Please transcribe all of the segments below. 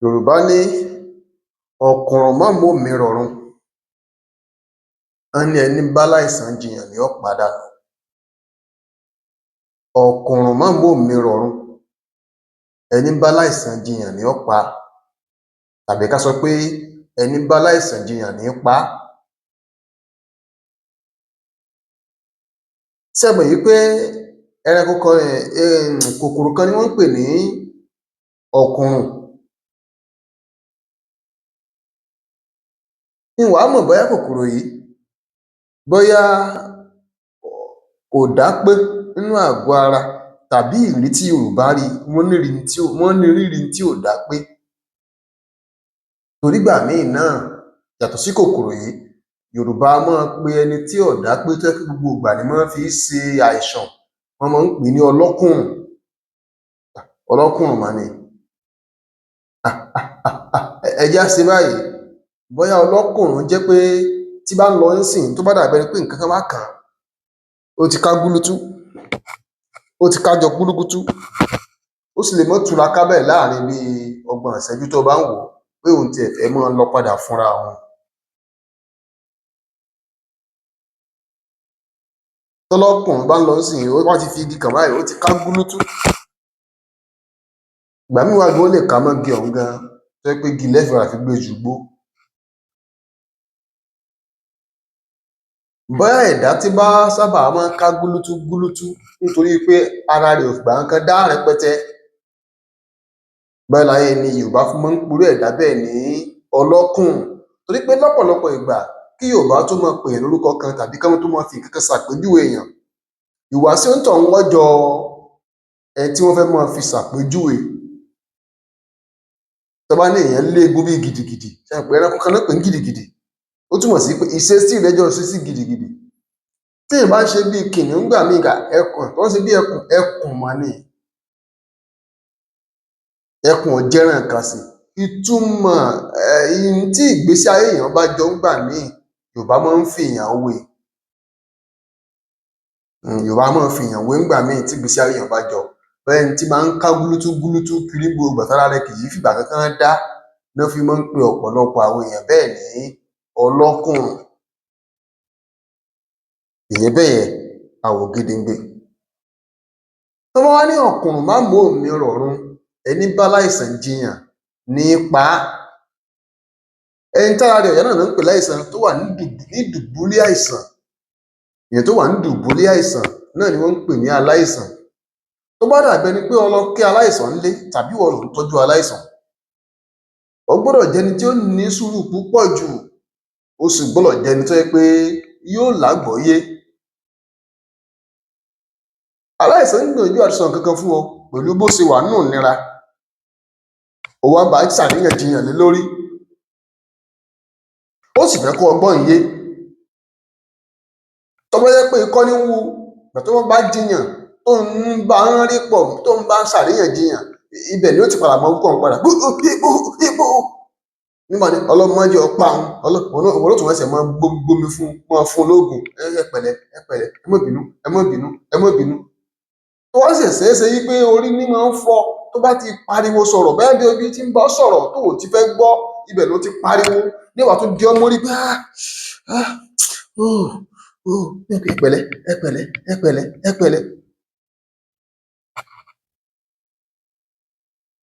Yorùbá ní ọ̀kùnrùn má mòmí rọ̀run, wọ́n ní ẹní bá láìsàn jiyàn ni ó padà. Ọ̀kùnrùn má mòmí rọ̀run, ẹní bá láìsàn jiyàn ni ó pa, tàbí ká sọ pé ẹní bá láìsàn jiyàn ní pa á. Ṣé ẹ mọ̀ yí pé ẹranko kan kòkòrò kan ni wọ́n ń pè ní ọ̀kùnrùn? N wàá mọ̀ bóyá kòkòrò yìí bóyá kò dápé nínú àgọ́ ara tàbí ìrí tí Yorùbá rí wọ́n ní rírí tí ò dápé. Torígbà míì náà yàtọ̀ sí kòkòrò yìí, Yorùbá a máa pe ẹni tí ò dápé tó jẹ́ pé gbogbo ìgbà ni wọ́n fi ń ṣe àìsàn, wọ́n máa ń pè ní ọlọ́kùnrùn. Ọlọ́kùnrùn mà ni. Ẹ jẹ́ á ṣe báyìí, bóyá ọlọ́kùnrùn jẹ́ pé tí bá ń lọ nísìnyí tó bá dàbí ẹni pé nǹkan kan bá kàn án, ó ti ká gúlútú, ó ti kájọ gúlúgútú, ó sì lè mọ́ túraká bẹ́ẹ̀ láàrin bíi ọgbọ̀n ìṣẹ́jú tó bá ń wò ó pé òun tiẹ̀ fẹ́ máa lọ padà fúnra òun. Tọ́lọ́kùnrùn bá ń lọ nísìnyí, ó bá ti fi igi kàn báyìí, ó ti ká gúlútú. Ìgbà míì wà gan ó lè ká mọ́gi ọ̀hún gan tó jẹ́ pé igi lẹ́ẹ̀ fi gbé jùgbó. Bóyá ẹ̀dá tí bá sábà máa ń ká gúlútú gúlútú nítorí pé ara rẹ̀ ò fìgbà kankan dá rẹpẹtẹ, bóyá láyé ni Yorùbá fi máa ń perú ẹ̀dá bẹ́ẹ̀ ní ọlọ́kùnrùn. Torí pé lọ́pọ̀lọpọ̀ ìgbà kí Yorùbá tó máa pèèyàn lórúkọ kan tàbí kí wọ́n tó máa fi nǹkan kan ṣàpèjúwe èèyàn, ìhùwàsí onítọ̀hún ó jọ ẹni tí wọ́n fẹ́ máa fi ṣàpèjúwe. Tó bá ní èèyàn léegun bíi gìdìgìdì, ṣé ẹ mọ̀ pé ẹranko kan náà pè ní gìdìgìdì? Ó túmọ̀ sí pé ìṣesí rẹ̀ jọ ìṣesí gìdìgìdì. Téèyàn bá ń ṣe bíi kìnìún ńgbà míì, ẹkùn tó ń ṣe bí ẹkùn, ẹkùn mà ni. Ẹkùn ò jẹran ìkànsì. Ìtumọ̀ ihun tí ìgbésí ayé èèyàn bá jọ ńgbà míì, Yorùbá máa ń fèèyàn wé. Yorùbá máa ń fèèyàn wé ńgbà míì tí ìgbésí ayé èèyàn bá jọ. Bóyá ẹni tí máa ń ká gúlútú gúlútú kiri ní gbogbo ìgbà tára rẹ̀ kì í fìgbà kankan dá ná fi máa ń pe ọ̀pọ̀lọpọ̀ àwọn èèyàn bẹ́ẹ̀ ní ọlọ́kùnrùn. Ìyẹn bẹ́yẹn àwògedengbe. Tán bá wá ní ọ̀kùnrùn má mòmí rọ̀run, ẹní bá láìsàn jiyàn ní pa á. Ẹni tára rẹ̀ ò yá náà ná ń pè láìsàn tó wà ní dùbúlẹ̀ àìsàn. Èèyàn tó wà ní dùbúlẹ̀ àìsàn náà ni wọ́n ń pè ní aláìsàn. Tó bá dàbí ẹni pé o lọ kí aláìsàn ńlé tàbí ìwọ lò ń tọ́jú aláìsàn, o gbọ́dọ̀ jẹ́ni tí ó ní sùúrù púpọ̀ jù, o sì gbọ́dọ̀ jẹ́ni tó jẹ́ pé yóò lágbọ̀ọ́yé. Aláìsàn ń gbìyànjú àti sọ nǹkan kan fún ọ pẹ̀lú bó ṣe wà nínú ìnira, o wá ń bá a ṣàríyànjiyàn lé lórí, ó sì fẹ́ kó o gbọ́n yé. Tó bá jẹ́ pé ikọ́ ní ń wú, ìgbà tó bá jiyàn tó ń bá ń rí pọ̀ tó ń bá ń ṣàríyànjiyàn, ibẹ̀ ni ó ti padà mọ wúkọ́ òun padà. Nígbà ní Ọlọ́run má jẹ́ ó pa òun, òun ló tún ẹsẹ̀ máa gbómi fún, máa fún lóògùn. Ẹ pẹ̀lẹ́, ẹ pẹ̀lẹ́, ẹ má bínú, ẹ má bínú, ẹ má bínú. Tó wá sì ṣeé ṣe wí pé orí ní máa ń fọ́ tó bá ti pariwo sọ̀rọ̀, bóyá bí obi tí ń bá sọ̀rọ̀ tó ò ti fẹ́ gbọ́, ibẹ̀ ló ti pariwo ní wàá tún di ọ́ mórí pé ẹ pẹ̀lẹ́, ẹ pẹ̀lẹ́, ẹ pẹ̀lẹ́, ẹ pẹ̀lẹ́.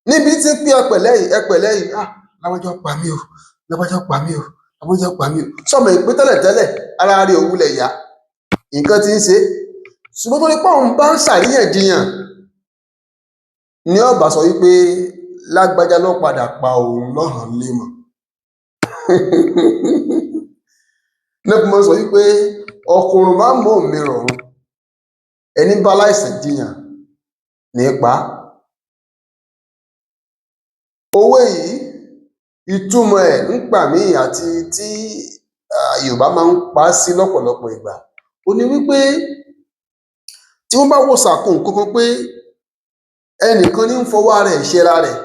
Níbi tí ń pín ẹ pẹ̀lẹ́ yìí, lágbájá ó pa mí o, lágbájá ó pa mí o, lágbájá ó pa mí o. Sọ́mọ ìpín tẹ́lẹ̀tẹ́lẹ̀ ara rẹ̀ ò wulẹ̀ yá, nǹkan tí ń ṣe é. Ṣùgbọ́n torí pé òun bá ń ṣàríyànjiyàn ni ó bá sọ wípé lágbájá ló padà pa òun lọ́hàn lémọ̀. Ló fi máa ń sọ wípé ọ̀kùnrùn má mòmí rọ̀run, ẹní bá láìsàn jiyàn ní pa á. Òwe yìí ìtumọ̀ ẹ̀ nígbà míì àti tí Yorùbá máa ń pa á sí lọ́pọ̀lọpọ̀ ìgbà, ó ní wípé tí wọ́n bá wò sàkún nǹkan kan pé ẹnìkan ní ń fọwọ́ ara ẹ̀ ṣera rẹ̀,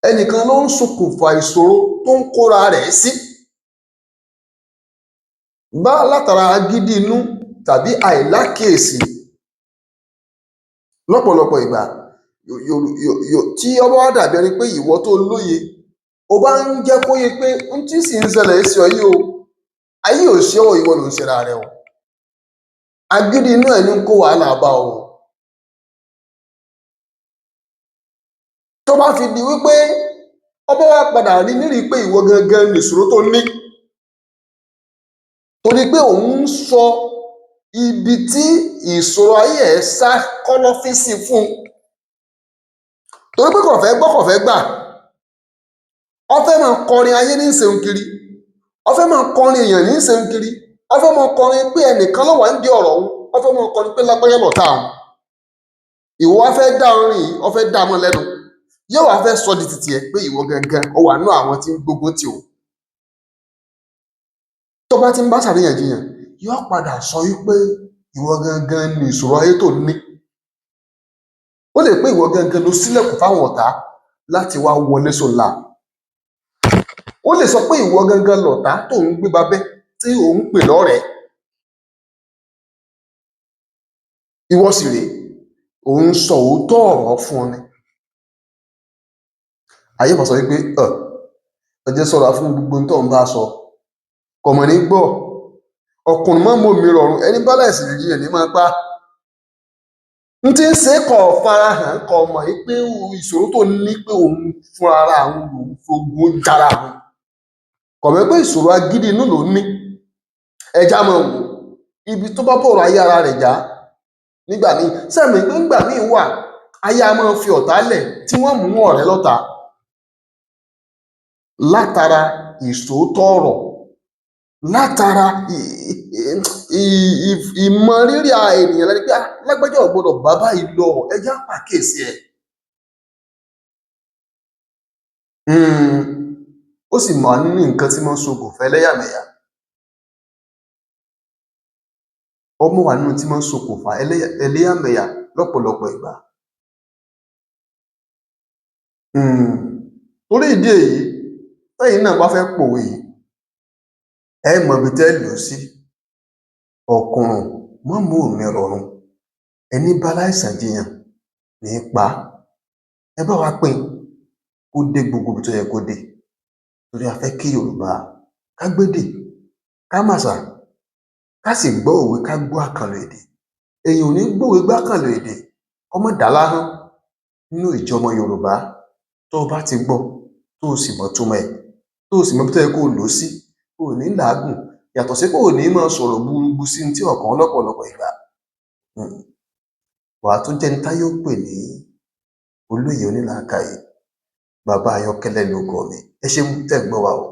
ẹnìkan ló ń ṣokùnfà ìṣòro tó ń kóra rẹ̀ sí, bá látara agídí inú tàbí àìlákíyèsí, lọ́pọ̀lọpọ̀ ìgbà tí ọba wá dàbí ẹni pé ìwọ tó lóye ó bá ń jẹ́ kó yé pé n tí sì ń ṣẹlẹ̀ sí ọ yìí o ayé ò ṣe ọ ìwọ ló ń ṣera rẹ o agídí inú ẹ̀ ní kó wàhálà bá o tó bá fi di wípé ọba wa padà rí nírí pé ìwọ gangan nìṣòro tó ní torí pé òun ń sọ ibi tí ìṣòro ayé ẹ̀ sá kọ́lọ́fín sí fún torí pé kò fẹ́ gbọ́ kò fẹ́ gbà ó fẹ́ máa kọrin ayé ní ìṣeun kiri ó fẹ́ máa kọrin èèyàn ní ìṣeun kiri ó fẹ́ máa kọrin pé ẹnìkan ló wà ń di ọ̀rọ̀ òun ó fẹ́ máa kọrin pé lágbájá lọ̀tá òun ìwọ wá fẹ́ dá orin yìí ó fẹ́ dá mọ́ lẹ́nu yóò wá fẹ́ sọ di títì ẹ pé ìwọ gangan ó wà nú àwọn tí ń gbógun tì ó tó bá ti ń bá ṣàríyànjiyàn yóò padà sọ wípé ìwọ gangan ni ìṣòro ayé tó ní ó lè pé ìwọ gangan ló ṣílẹ̀kùn fáwọn ọ̀tá láti wá wọlé sọlá ó lè sọ pé ìwọ gangan lọ̀tá tó ń gbé babẹ́ tí òun pè lọ́rẹ̀ẹ́ ìwọ sì rèé òun sọ òótọ́ ọ̀rọ̀ fún ọ ni ayé mọ̀ sọ wípé ẹ jẹ́ ṣọ́ra fún gbogbo tó ń bá sọ kọ̀mọ̀ ní gbọ́ ọkùnrin mọ́ mọ́ mi rọrùn ẹni bá láìsí ìrìyìn ní máa pa n tí ń ṣe kọ̀ farahàn kọ̀ mọ̀ pé ìṣòro tó ní pé òun fún ara àwọn òun fogun jára àwọn kọ̀mọ̀ pé ìṣòro agídí inú ló ní ẹja máa wò ibi tó bá bọ̀rọ̀ ayé ara rẹ̀ já nígbà míì sẹ́mi pé nígbà míì wà ayé a máa fi ọ̀tá lẹ̀ tí wọ́n mú ọ̀rẹ́ lọ́ta látara ìṣòótọ́ ọ̀rọ̀ látara ìmọrírì ènìyàn lẹni pé lágbájá ò gbọdọ̀ bàbá yìí lọ ẹjá pàkíyèsí ẹ ó sì mọ nínú nǹkan tí wọn ṣokùnfà ẹlẹ́yàmẹ̀yà ọmọ wà nínú tí wọn ṣokùnfà ẹlẹ́yàmẹ̀yà lọ́pọ̀lọpọ̀ ìgbà torí ìdí èyí tẹ́yìn náà bá fẹ́ pòwe yìí ẹ mọ ibi tẹ́ lò sí ọkùnrùn mọ́ mú mi rọrùn ẹni bá láìsàn jiyàn ní pa ẹ bá wa pín kó dé gbogbo ibi tó yẹ kó dé torí a fẹ́ kí Yorùbá ká gbédè ká màṣà ká sì gbọ́ òwe ká gbọ́ àkànlò èdè èèyàn ò ní gbòwe gbọ́ àkànlò èdè ọmọ dàláhán nínú ìjọmọ Yorùbá tó o bá ti gbọ́ tó o sì mọ̀ túmọ̀ ẹ̀ tó o sì mọ̀ bí tó yẹ kó o lò ó sí o ò ní làágùn yàtọ̀ sí pé ò ní máa sọ̀rọ̀ burúkú sí tí ọ̀kan lọ́pọ̀lọpọ̀ ìgbà wàá tún jẹ́ni táyé ó pè ní olóye onílàákàyè Baba Ayokele ló kọ mi ẹ ṣeun tẹ́ gbọ́ wa o.